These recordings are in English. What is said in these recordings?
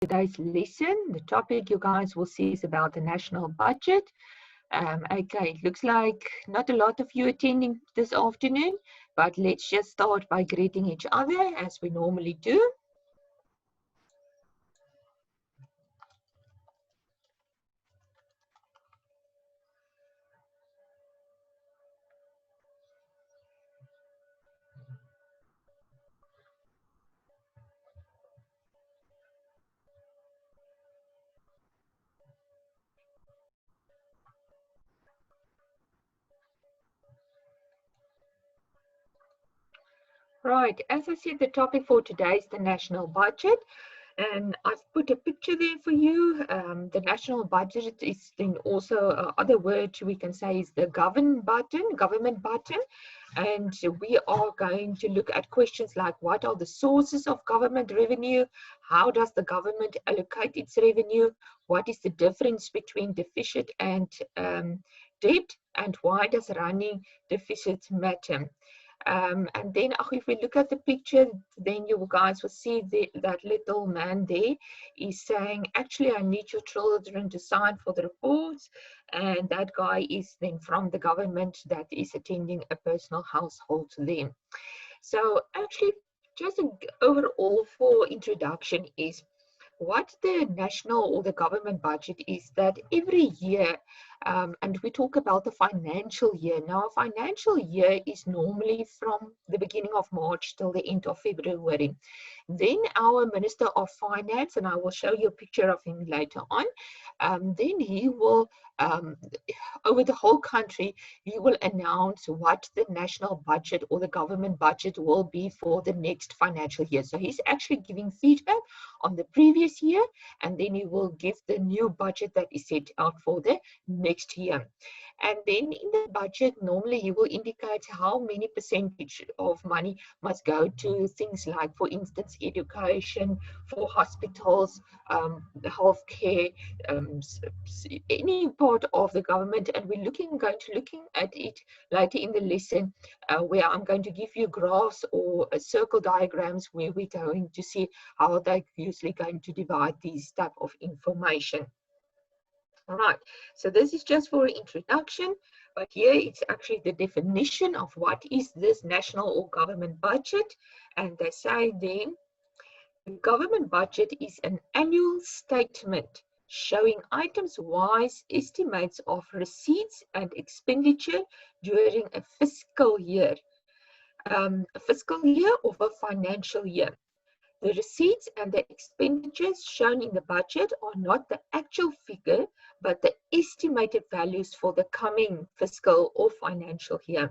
today's lesson. The topic you guys will see is about the national budget. Okay, it looks like not a lot of you attending this afternoon, but let's just start by greeting each other as we normally do. Right, as I said, the topic for today is the national budget. And I've put a picture there for you. The national budget is then also other word we can say is the government button. And we are going to look at questions like what are the sources of government revenue? How does the government allocate its revenue? What is the difference between deficit and debt? And why does running deficit matter? And then if we look at the picture, then you guys will see that little man there is saying, actually, I need your children to sign for the reports. And that guy is then from the government that is attending a personal household then. So actually, just an overall for introduction is what the national or the government budget is that every year, and we talk about the financial year. Now, a financial year is normally from the beginning of March till the end of February. Then our Minister of Finance, and I will show you a picture of him later on, then he will, over the whole country, he will announce what the national budget or the government budget will be for the next financial year. So he's actually giving feedback on the previous year, and then he will give the new budget that is set out for the next year. And then in the budget, normally he will indicate how many percentage of money must go to things like, for instance, education, for hospitals, healthcare, any part of the government. And we're going to look at it later in the lesson, where I'm going to give you graphs or circle diagrams where we're going to see how they're usually going to divide these type of information. All right, so this is just for an introduction, but here it's actually the definition of what is this national or government budget. And they say then, the government budget is an annual statement showing items-wise estimates of receipts and expenditure during a fiscal year or a financial year. The receipts and the expenditures shown in the budget are not the actual figure, but the estimated values for the coming fiscal or financial year.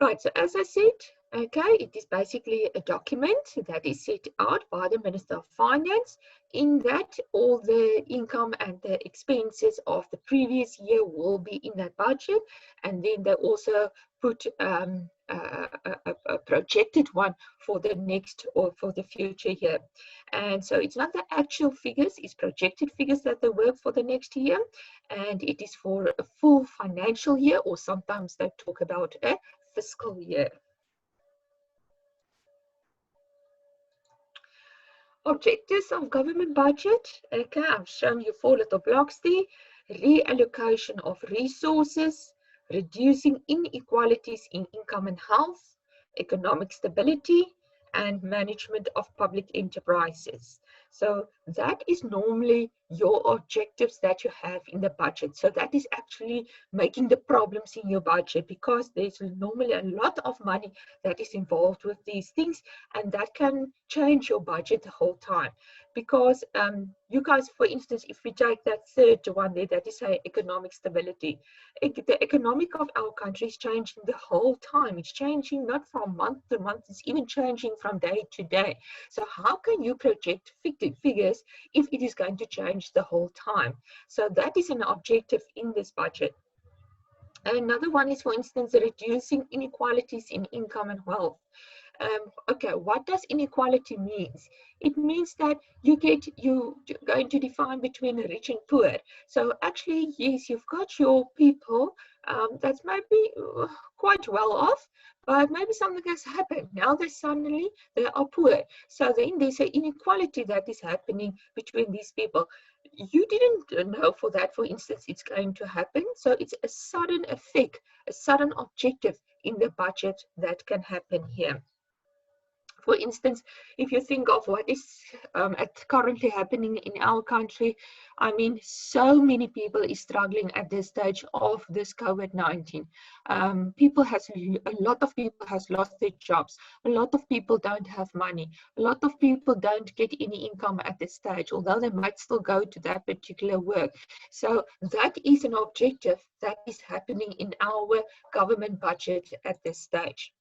Right, so as I said, okay, it is basically a document that is set out by the Minister of Finance. In that, all the income and the expenses of the previous year will be in that budget, and then they also put a projected one for the next or for the future year. And so it's not the actual figures, it's projected figures that they work for the next year, and it is for a full financial year, or sometimes they talk about a fiscal year. Objectives of government budget. Okay, I've shown you 4 little blocks there. Reallocation of resources, reducing inequalities in income and health, economic stability, and management of public enterprises. So that is normally your objectives that you have in the budget. So that is actually making the problems in your budget, because there's normally a lot of money that is involved with these things, and that can change your budget the whole time. Because you guys, for instance, if we take that third one there, that is economic stability. The economic of our country is changing the whole time. It's changing not from month to month, it's even changing from day to day. So how can you project figures if it is going to change the whole time? So that is an objective in this budget. Another one is, for instance, reducing inequalities in income and wealth. Okay, what does inequality means? It means that you're going to define between rich and poor. So actually, yes, you've got your people that's maybe quite well off, but maybe something has happened. Now they are poor. So then there's an inequality that is happening between these people. You didn't know for that, for instance, it's going to happen. So it's a sudden effect, a sudden objective in the budget that can happen here. For instance, if you think of what is currently happening in our country, I mean, so many people is struggling at this stage of this COVID-19. A lot of people has lost their jobs. A lot of people don't have money. A lot of people don't get any income at this stage, although they might still go to that particular work. So that is an objective that is happening in our government budget at this stage.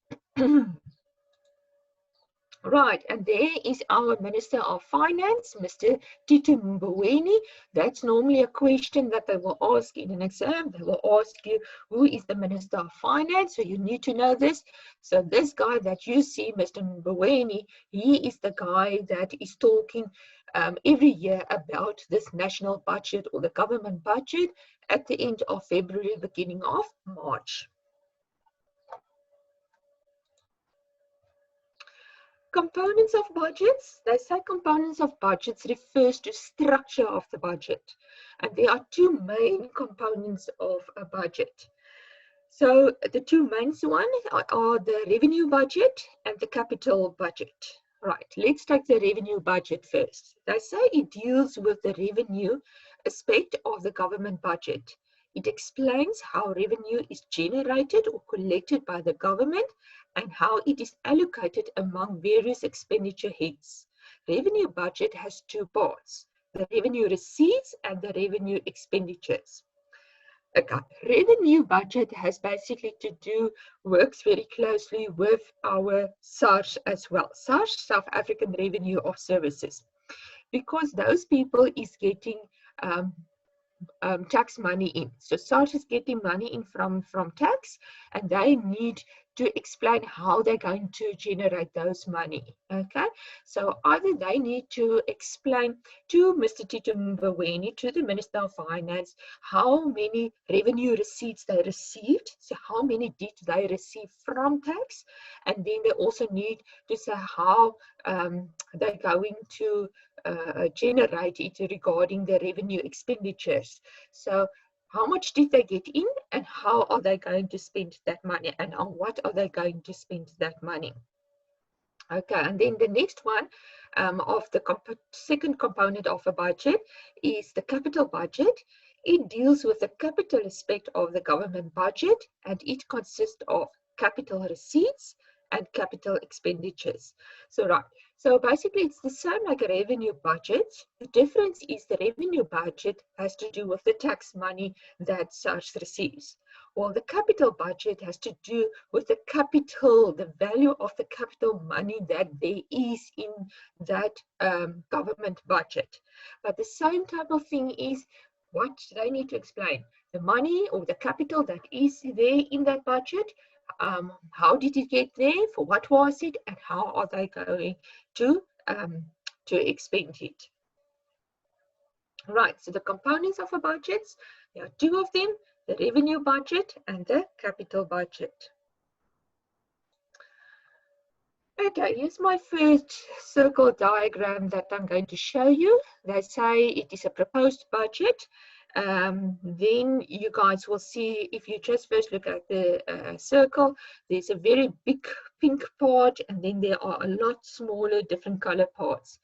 Right, and there is our Minister of Finance, Mr. Tito Mboweni. That's normally a question that they will ask in an exam. They will ask you, who is the Minister of Finance? So you need to know this. So this guy that you see, Mr. Mboweni, he is the guy that is talking every year about this national budget or the government budget at the end of February, beginning of March. Components of budgets, they say components of budgets refers to structure of the budget. And there are two main components of a budget. So the two main ones are the revenue budget and the capital budget. Right, let's take the revenue budget first. They say it deals with the revenue aspect of the government budget. It explains how revenue is generated or collected by the government and how it is allocated among various expenditure heads. Revenue budget has two parts, the revenue receipts and the revenue expenditures. Okay, revenue budget has basically works very closely with our SARS as well. SARS, South African Revenue of Services, because those people is getting tax money in. So SARS is getting money in from tax, and they need to explain how they're going to generate those money. Okay, so either they need to explain to Mr. Tito Mboweni, to the Minister of Finance, how many revenue receipts they received, so how many did they receive from tax, and then they also need to say how they're going to generate it regarding the revenue expenditures. So how much did they get in and how are they going to spend that money, and on what are they going to spend that money? Okay, and then the next one of the second component of a budget is the capital budget. It deals with the capital aspect of the government budget, and it consists of capital receipts and capital expenditures. So right, so basically it's the same like a revenue budget. The difference is the revenue budget has to do with the tax money that SARS receives. Well, the capital budget has to do with the capital, the value of the capital money that there is in that government budget. But the same type of thing is what they need to explain. The money or the capital that is there in that budget, how did it get there, for what was it, and how are they going to expend it. Right, so the components of a budget, there are two of them, the revenue budget and the capital budget. Okay, here's my first circle diagram that I'm going to show you. They say it is a proposed budget. Then you guys will see, if you just first look at the circle, there's a very big pink part, and then there are a lot smaller different color parts.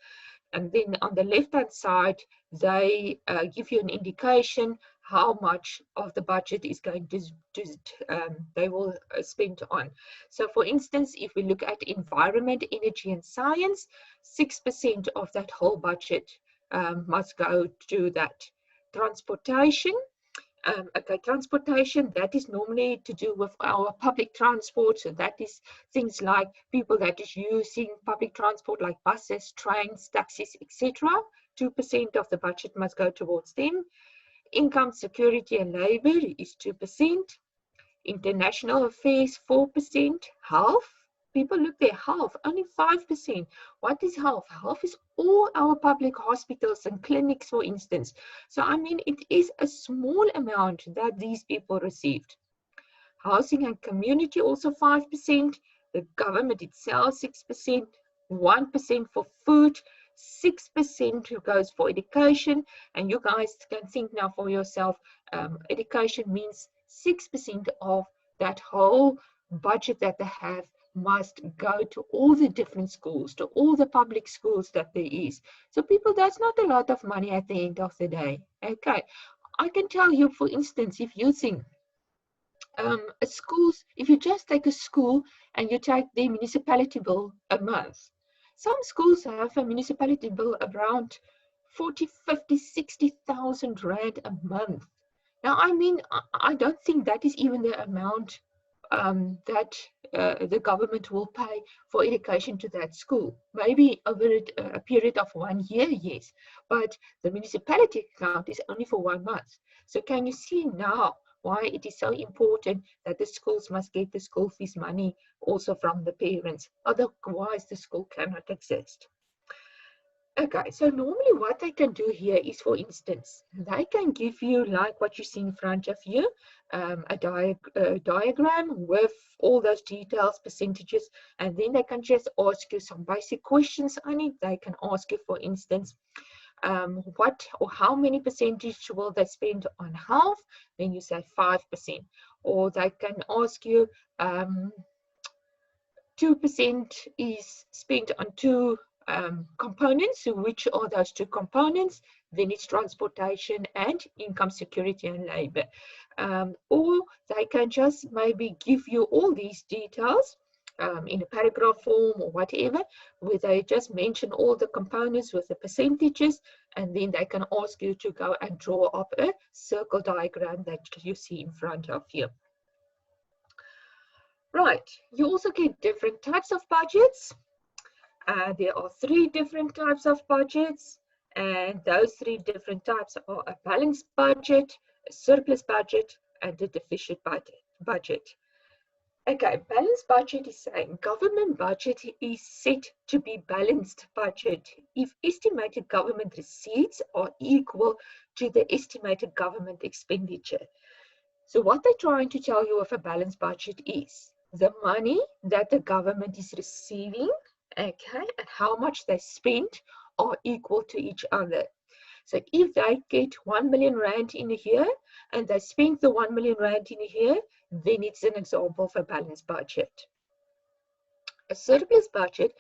And then on the left-hand side, they give you an indication how much of the budget is going to they will spend on. So for instance, if we look at environment, energy and science, 6% of that whole budget must go to that. Transportation, okay, transportation, that is normally to do with our public transport. So that is things like people that is using public transport like buses, trains, taxis, etc. 2% of the budget must go towards them. Income, security and labor is 2%. International affairs, 4%. Health, people look their health, only 5%. What is health? Health is all our public hospitals and clinics, for instance. So, I mean, it is a small amount that these people received. Housing and community also 5%. The government itself 6%. 1% for food. 6% goes for education. And you guys can think now for yourself, education means 6% of that whole budget that they have must go to all the different schools, to all the public schools that there is. So people, that's not a lot of money at the end of the day. Okay, I can tell you, for instance, if you think schools, if you just take a school and you take the municipality bill a month, some schools have a municipality bill around 40, 50, 60,000 rand a month. Now, I mean, I don't think that is even the amount that the government will pay for education to that school. Maybe over a period of 1 year, yes, but the municipality account is only for 1 month. So can you see now why it is so important that the schools must get the school fees money also from the parents? Otherwise, the school cannot exist. Okay, so normally what they can do here is, for instance, they can give you, like what you see in front of you, a diagram with all those details, percentages, and then they can just ask you some basic questions on it. They can ask you, for instance, what or how many percentage will they spend on health? Then you say 5%. Or they can ask you 2% is spent on two components. So which are those two components? Then it's transportation and income security and labor. Or they can just maybe give you all these details in a paragraph form or whatever, where they just mention all the components with the percentages, and then they can ask you to go and draw up a circle diagram that you see in front of you. Right, you also get different types of budgets. There are 3 different types of budgets, and those 3 different types are a balanced budget, a surplus budget, and a deficit budget. Okay, balanced budget is saying government budget is set to be balanced budget if estimated government receipts are equal to the estimated government expenditure. So what they're trying to tell you of a balanced budget is the money that the government is receiving, okay, and how much they spend are equal to each other. So if they get 1 million rand in a year and they spend the 1 million rand in a year, then it's an example of a balanced budget. A surplus budget,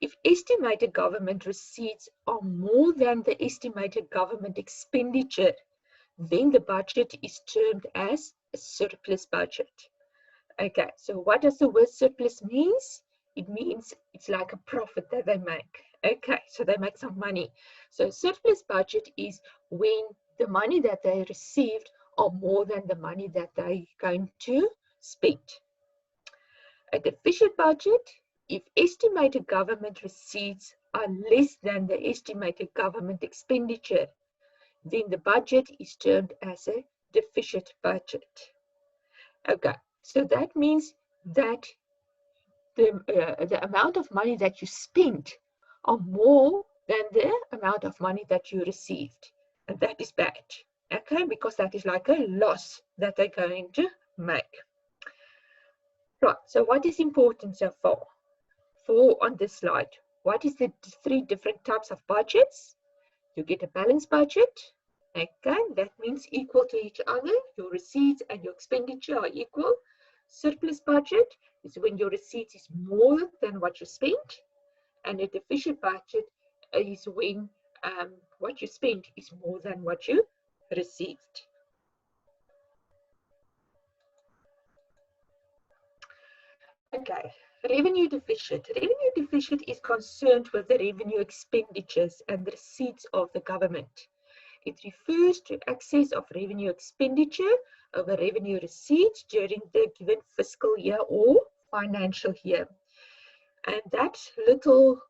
if estimated government receipts are more than the estimated government expenditure, then the budget is termed as a surplus budget. Okay, so what does the word surplus means? It means it's like a profit that they make. Okay, so they make some money. So surplus budget is when the money that they received are more than the money that they're going to spend. A deficit budget, if estimated government receipts are less than the estimated government expenditure, then the budget is termed as a deficit budget. Okay, so that means that the amount of money that you spent are more than the amount of money that you received. And that is bad, okay, because that is like a loss that they're going to make. Right, so what is important so far? On this slide, what is the 3 different types of budgets? You get a balanced budget. Okay, that means equal to each other. Your receipts and your expenditure are equal. Surplus budget is when your receipts is more than what you spent. And a deficit budget is when what you spent is more than what you received. Okay, revenue deficit. Revenue deficit is concerned with the revenue expenditures and the receipts of the government. It refers to excess of revenue expenditure over revenue receipts during the given fiscal year or financial year. And that little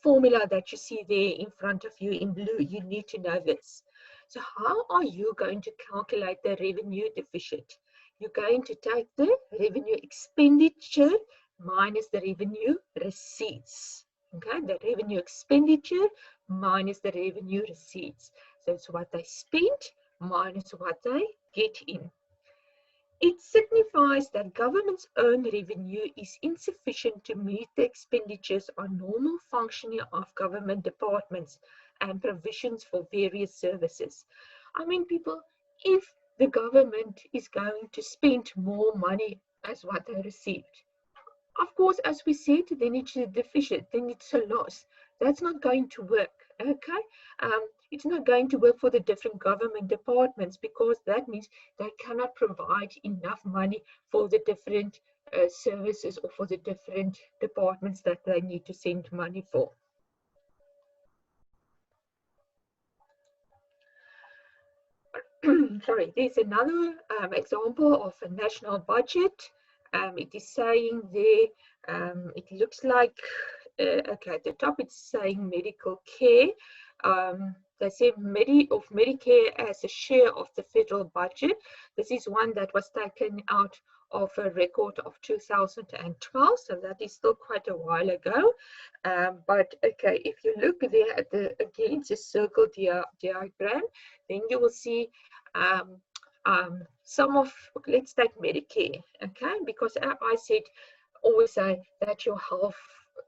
formula that you see there in front of you in blue, you need to know this. So how are you going to calculate the revenue deficit? You're going to take the revenue expenditure minus the revenue receipts. Okay, the revenue expenditure minus the revenue receipts. So it's what they spent minus what they get in. It signifies that government's own revenue is insufficient to meet the expenditures on normal functioning of government departments and provisions for various services. I mean, people, if the government is going to spend more money as what they received, of course, as we said, then it's a deficit, then it's a loss. That's not going to work, okay? It's not going to work for the different government departments because that means they cannot provide enough money for the different services or for the different departments that they need to send money for. Sorry, there's another example of a national budget. It is saying there, it looks like, okay, at the top it's saying medical care. They say Medicare as a share of the federal budget. This is one that was taken out of a record of 2012, so that is still quite a while ago. But okay, if you look there at the, again, it's a circle diagram, then you will see some of, let's take Medicare, okay, because I said, always say that your health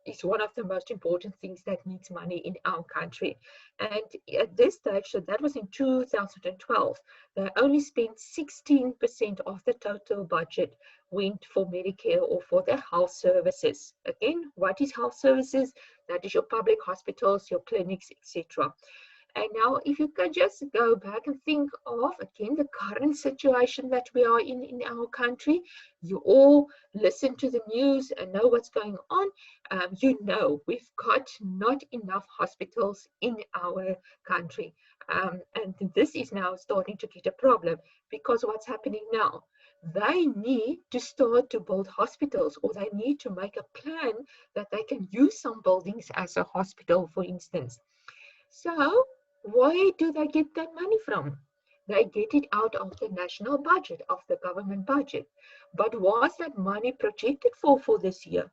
is one of the most important things that needs money in our country. And at this stage, so that was in 2012, they only spent 16% of the total budget went for Medicare or for the health services. Again, what is health services? That is your public hospitals, your clinics, etc. And now, if you can just go back and think of, again, the current situation that we are in our country, you all listen to the news and know what's going on. You know, we've got not enough hospitals in our country. And this is now starting to get a problem because what's happening now? They need to start to build hospitals, or they need to make a plan that they can use some buildings as a hospital, for instance. So, where do they get that money from? They get it out of the national budget, of the government budget. But was that money projected for this year?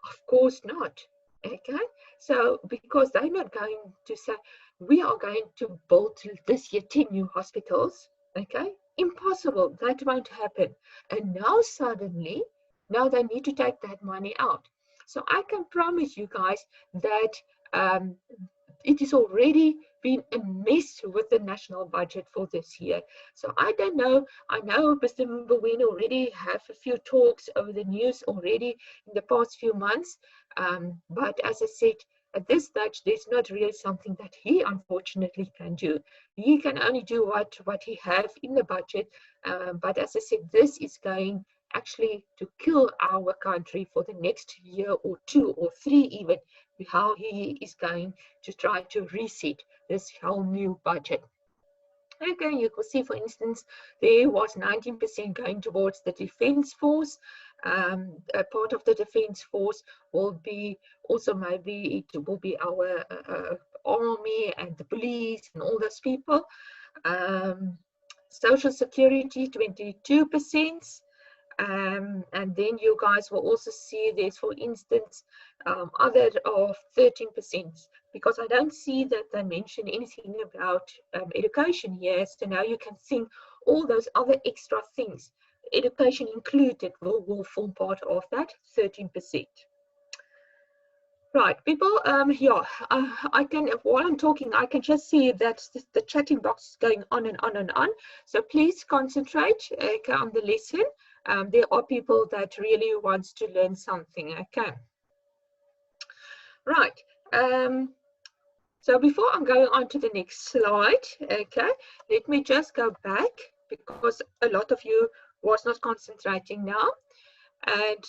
Of course not. Okay, so because they're not going to say, we are going to build this year 10 new hospitals. Okay, impossible. That won't happen. And now suddenly, now they need to take that money out. So I can promise you guys that um, it is already been a mess with the national budget for this year. So I don't know. I know Mr. Mbawin already have a few talks over the news already in the past few months. But as I said, at this stage, there's not really something that he unfortunately can do. He can only do what he have in the budget. But as I said, this is going actually to kill our country for the next year or 2 or 3 even, how he is going to try to reset this whole new budget. Okay, you can see, for instance, there was 19% going towards the defense force. A part of the defense force will be also, maybe it will be our army and the police and all those people. Social security, 22%. And then you guys will also see there's, for instance, other of 13%, because I don't see that they mention anything about education here. So now you can think all those other extra things, education included, will form part of that 13%. Right, people, yeah, I can, while I'm talking, I can just see that the chatting box is going on and on and on. So please concentrate on the lesson. There are people that really wants to learn something, okay? Right, so before I'm going on to the next slide, okay, let me just go back because a lot of you was not concentrating now. And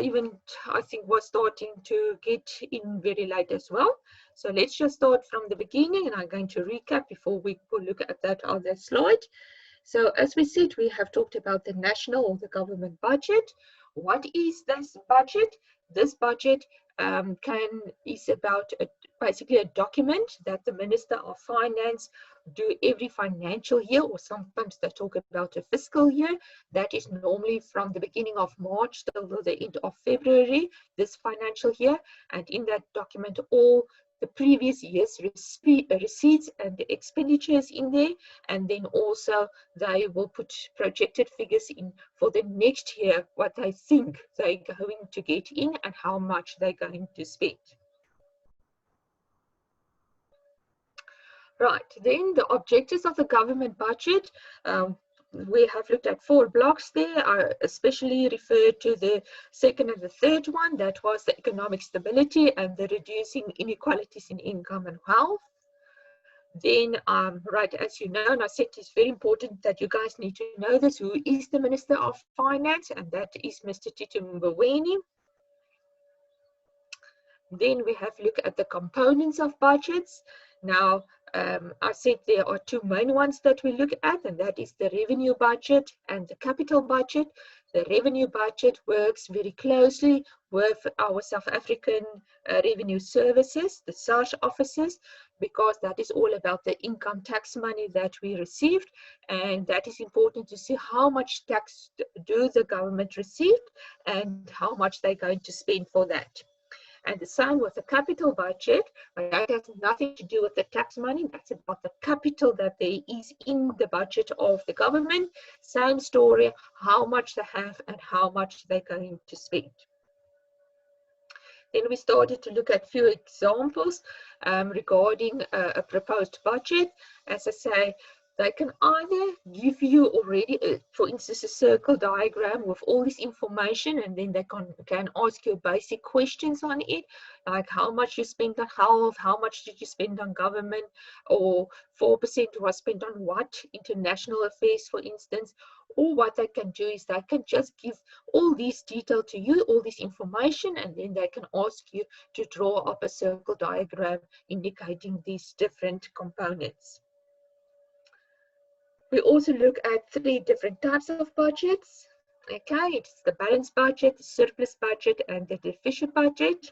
even I think was starting to get in very late as well. So let's just start from the beginning, and I'm going to recap before we look at that other slide. So as we said, we have talked about the national or the government budget. What is this budget? This budget is about basically a document that the Minister of Finance do every financial year, or sometimes they talk about a fiscal year. That is normally from the beginning of March till the end of February this financial year. And in that document, all the previous year's receipts and the expenditures in there, and then also they will put projected figures in for the next year, what they think they're going to get in and how much they're going to spend. Right, then the objectives of the government budget. We have looked at 4 blocks there. I especially referred to the second and the third one. That was the economic stability and the reducing inequalities in income and wealth. Then, right, as you know, and I said it's very important that you guys need to know this, who is the Minister of Finance, and that is Mr. Tito Mboweni. Then we have looked at the components of budgets. Now, I said there are 2 main ones that we look at, and that is the revenue budget and the capital budget. The revenue budget works very closely with our South African Revenue Services, the SARS offices, because that is all about the income tax money that we received, and that is important to see how much tax do the government receive and how much they're going to spend for that. And the same with the capital budget, but that has nothing to do with the tax money. That's about the capital that there is in the budget of the government. Same story, how much they have and how much they're going to spend. Then we started to look at a few examples regarding a proposed budget. As I say, they can either give you already, for instance, a circle diagram with all this information, and then they can ask you basic questions on it, like how much you spent on health, how much did you spend on government, or 4% was spent on what, international affairs, for instance. Or what they can do is they can just give all this detail to you, all this information, and then they can ask you to draw up a circle diagram indicating these different components. We also look at 3 different types of budgets. Okay, it's the balanced budget, the surplus budget, and the deficit budget.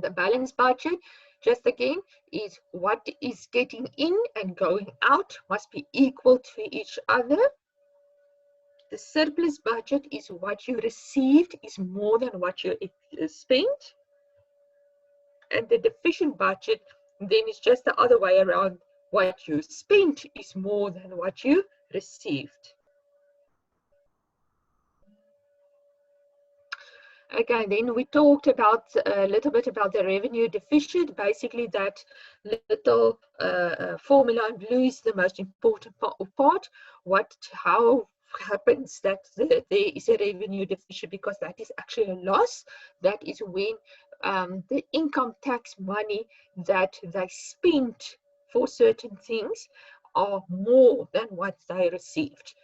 The balanced budget, just again, is what is getting in and going out must be equal to each other. The surplus budget is what you received is more than what you spent. And the deficient budget then is just the other way around. What you spent is more than what you received. Okay, then we talked about a little bit about the revenue deficit. Basically, that little formula in blue is the most important part. How happens that there is a revenue deficit, because that is actually a loss. That is when the income tax money that they spent for certain things are more than what they received.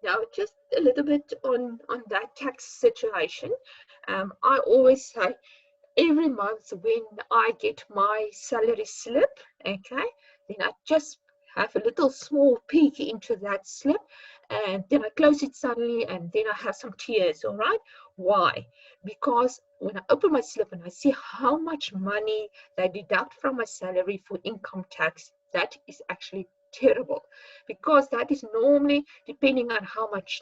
Now, just a little bit on that tax situation. I always say every month when I get my salary slip, okay, then I just have a little small peek into that slip, and then I close it suddenly, and then I have some tears, all right? Why? Because when I open my slip and I see how much money they deduct from my salary for income tax, that is actually terrible, because that is normally depending on how much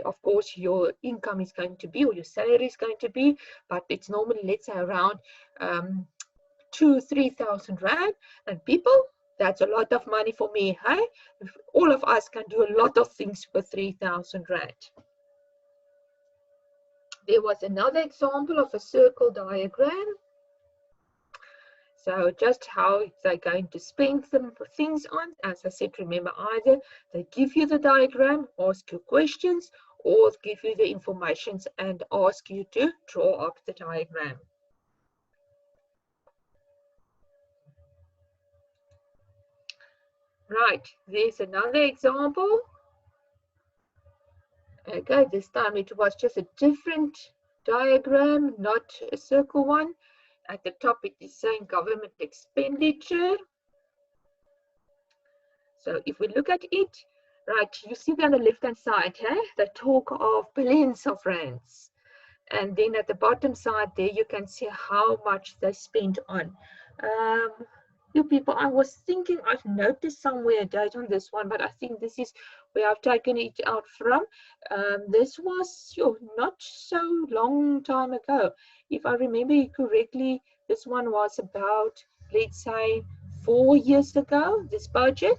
of course your income is going to be, or your salary is going to be, but it's normally, let's say, around 2,000-3,000 rand. And people, that's a lot of money for me. Hey, all of us can do a lot of things with 3,000 rand. There was another example of a circle diagram. So just how they're going to spend them for things on. As I said, remember, either they give you the diagram, ask you questions, or give you the information and ask you to draw up the diagram. Right, there's another example. Okay, this time it was just a different diagram, not a circle one. At the top it is saying government expenditure. So if we look at it, right, you see on the left-hand side, they talk of billions of rands. And then at the bottom side there, you can see how much they spent on. Um, you people, I was thinking I've noticed somewhere a date on this one, but I think this is where I've taken it out from. This was not so long time ago. If I remember it correctly, this one was about, let's say, 4 years ago, this budget.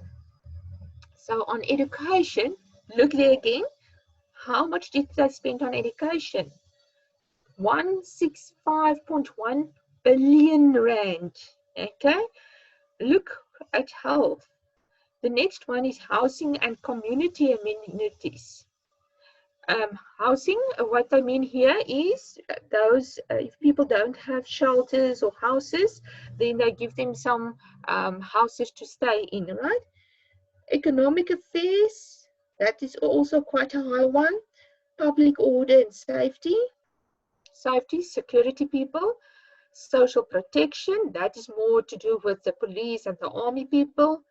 So on education, look there again. How much did they spend on education? 165.1 billion rand. Okay, look at health. The next one is housing and community amenities. Housing, what I mean here is those, if people don't have shelters or houses, then they give them some houses to stay in, right? Economic affairs, that is also quite a high one. Public order and safety, security people. Social protection, that is more to do with the police and the army people.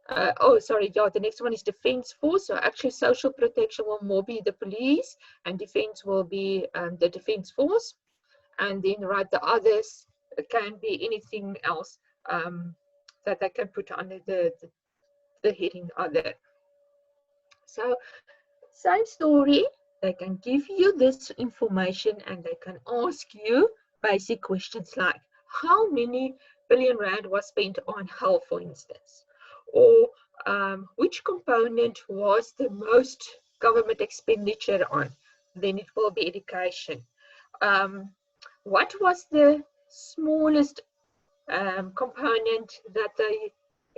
The next one is defense force. So actually social protection will more be the police, and defense will be the defense force. And then the others can be anything else that they can put under the heading other. So same story, they can give you this information and they can ask you basic questions like how many billion rand was spent on health, for instance, or which component was the most government expenditure on, then it will be education. What was the smallest component that they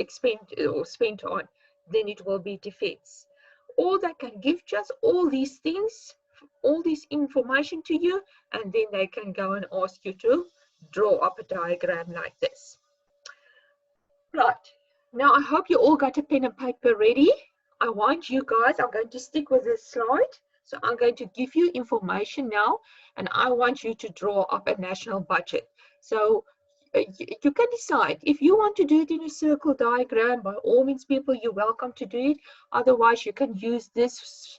spent on, then it will be defense. Or they can give just all these things, all this information to you, and then they can go and ask you to draw up a diagram like this. Right, now I hope you all got a pen and paper ready. I want you guys, I'm going to stick with this slide. So I'm going to give you information now, and I want you to draw up a national budget. So you can decide if you want to do it in a circle diagram. By all means, people, you're welcome to do it. Otherwise, you can use this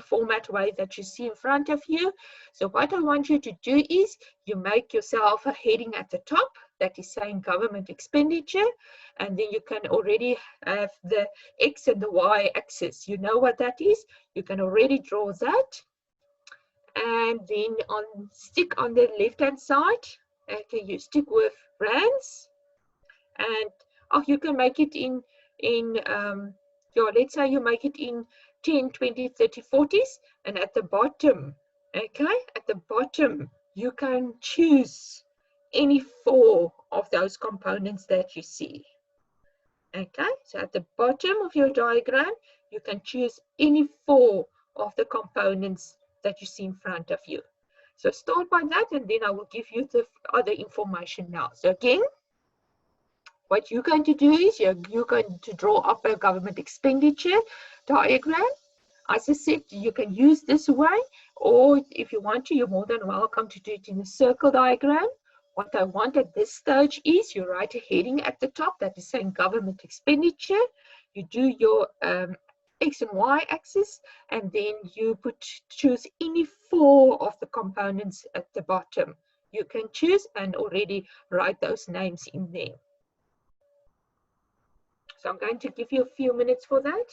format way that you see in front of you. So what I want you to do is you make yourself a heading at the top that is saying government expenditure, and then you can already have the X and the Y axis. You know what that is. You can already draw that. And then stick on the left hand side, okay, you stick with rands, and you can make it in let's say you make it in 10, 20, 30, 40s, and at the bottom, okay, at the bottom you can choose any 4 of those components that you see. Okay, so at the bottom of your diagram you can choose any 4 of the components that you see in front of you. So start by that, and then I will give you the other information now. So again, what you're going to do is you're going to draw up a government expenditure diagram. As I said, you can use this way, or if you want to, you're more than welcome to do it in a circle diagram. What I want at this stage is you write a heading at the top that is saying government expenditure. You do your X and Y axis, and then you choose any 4 of the components at the bottom. You can choose and already write those names in there. So I'm going to give you a few minutes for that.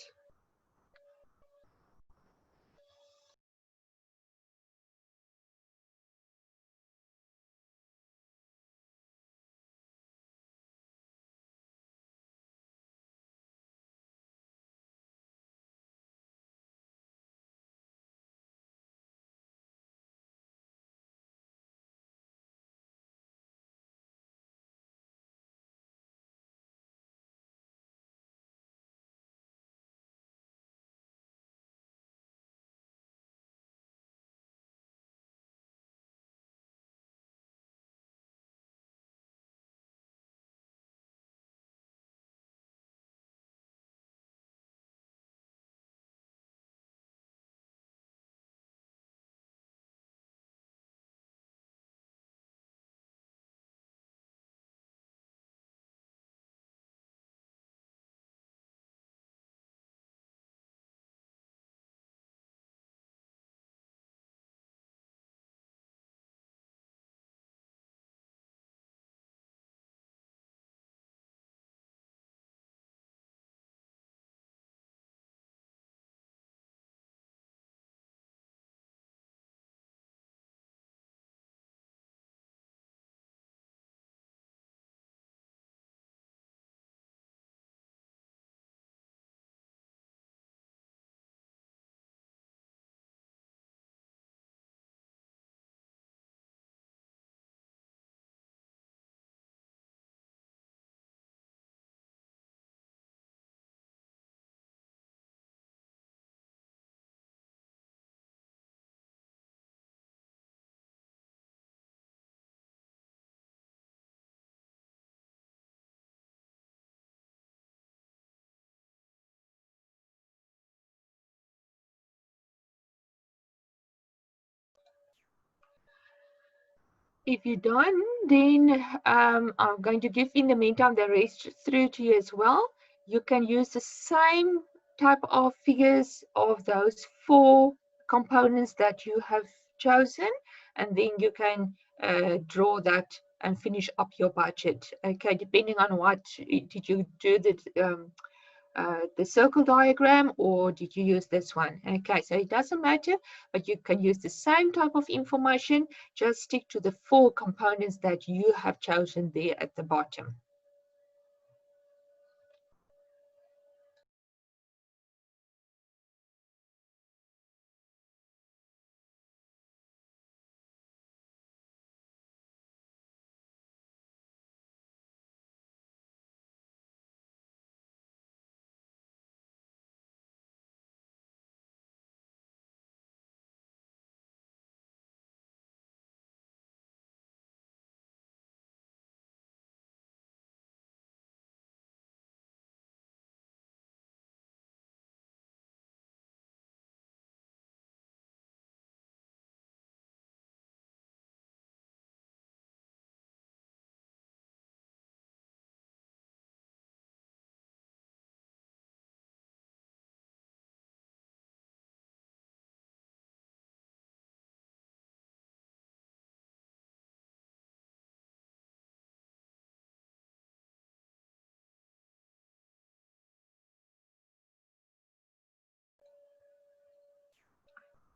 If you're done, then I'm going to give in the meantime the rest through to you as well. You can use the same type of figures of those four components that you have chosen, and then you can draw that and finish up your budget. Okay, depending on what did you do the circle diagram, or did you use this one? Okay, so it doesn't matter, but you can use the same type of information, just stick to the four components that you have chosen there at the bottom.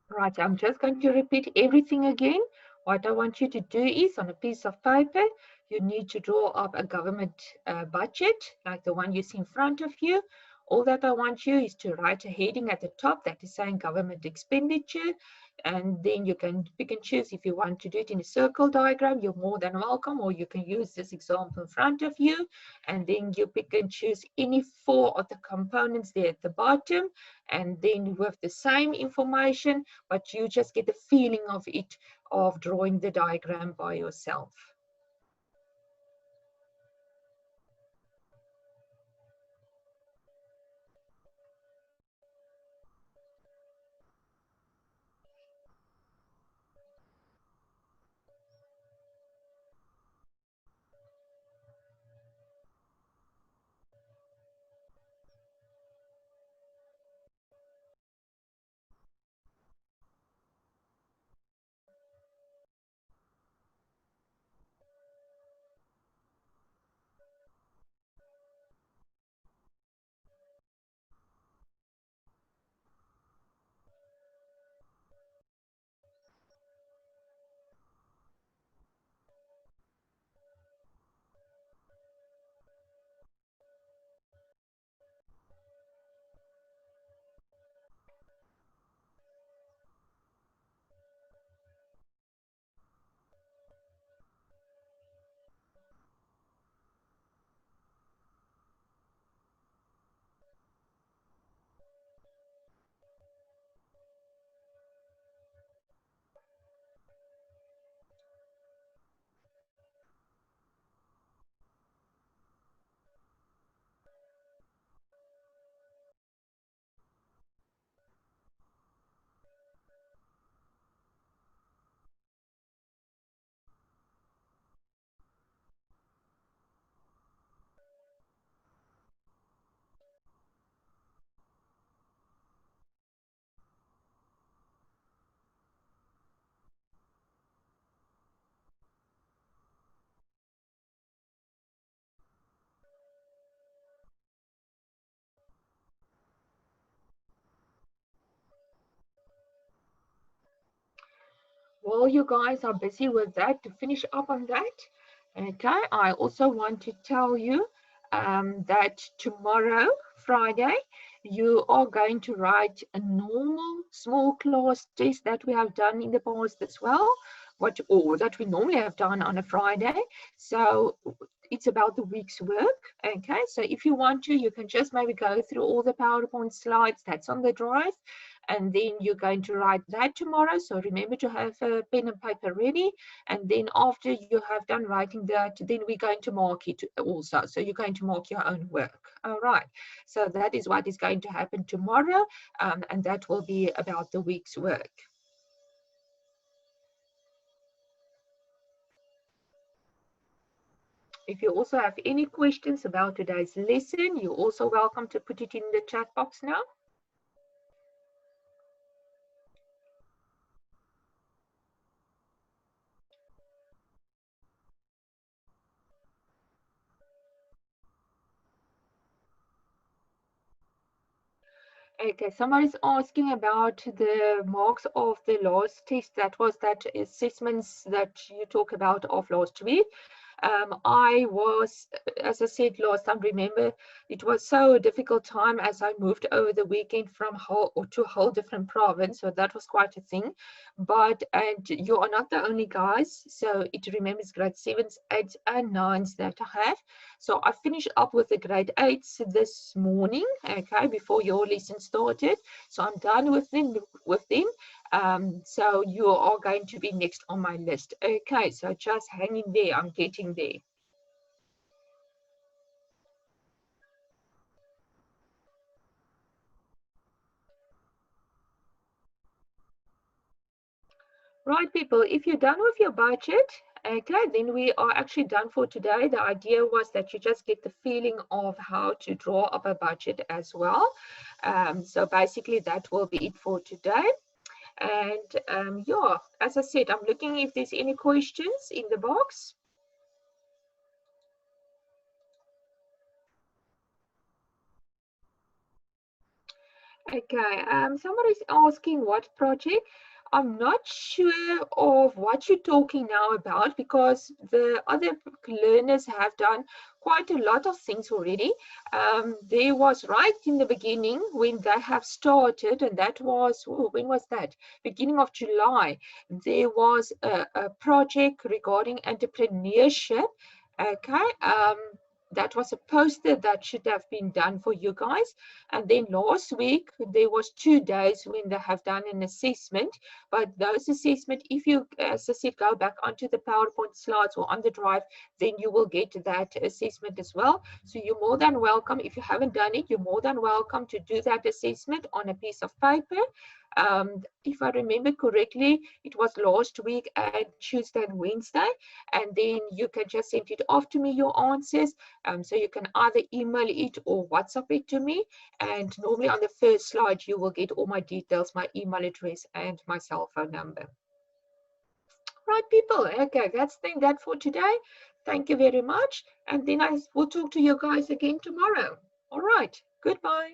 Right, I'm just going to repeat everything again. What I want you to do is, on a piece of paper, you need to draw up a government budget, like the one you see in front of you. All that I want you is to write a heading at the top that is saying government expenditure, and then you can pick and choose if you want to do it in a circle diagram. You're more than welcome, or you can use this example in front of you, and then you pick and choose any four of the components there at the bottom, and then with the same information, but you just get the feeling of it, of drawing the diagram by yourself. While you guys are busy with that, to finish up on that, okay, I also want to tell you that tomorrow, Friday, you are going to write a normal small class test that we have done in the past as well, or that we normally have done on a Friday. So it's about the week's work. Okay, so if you want to, you can just maybe go through all the PowerPoint slides that's on the drive, and then you're going to write that tomorrow. So remember to have a pen and paper ready, and then after you have done writing that, then we're going to mark it also. So you're going to mark your own work. All right, so that is what is going to happen tomorrow, and that will be about the week's work. If you also have any questions about today's lesson, you're also welcome to put it in the chat box now. Okay, somebody's asking about the marks of the last test. That was that assessments that you talk about of last week. I was, as I said last time, remember, it was so a difficult time as I moved over the weekend from whole or to a whole different province. So that was quite a thing. But and you are not the only guys. So it remembers grade 7s, 8s, and 9s that I have. So I finished up with the grade 8s this morning, okay, before your lesson started. So I'm done with them. So you are going to be next on my list. Okay, so just hang in there. I'm getting there. Right, people, if you're done with your budget, okay, then we are actually done for today. The idea was that you just get the feeling of how to draw up a budget as well. So basically that will be it for today. And yeah, as I said, I'm looking if there's any questions in the box. Okay, somebody's asking what project. I'm not sure of what you're talking now about because the other learners have done quite a lot of things already. There was right in the beginning when they have started, and that was, when was that? Beginning of July. There was a project regarding entrepreneurship. Okay, that was a poster that should have been done for you guys. And then last week, there was 2 days when they have done an assessment. But those assessment, if you, as I said, go back onto the PowerPoint slides or on the drive, then you will get that assessment as well. So you're more than welcome. If you haven't done it, you're more than welcome to do that assessment on a piece of paper. If I remember correctly, it was last week at Tuesday and Wednesday. And then you can just send it off to me, your answers. So you can either email it or WhatsApp it to me. And normally on the first slide, you will get all my details, my email address and my cell phone number. Right, people. Okay, that's then that for today. Thank you very much. And then I will talk to you guys again tomorrow. All right. Goodbye.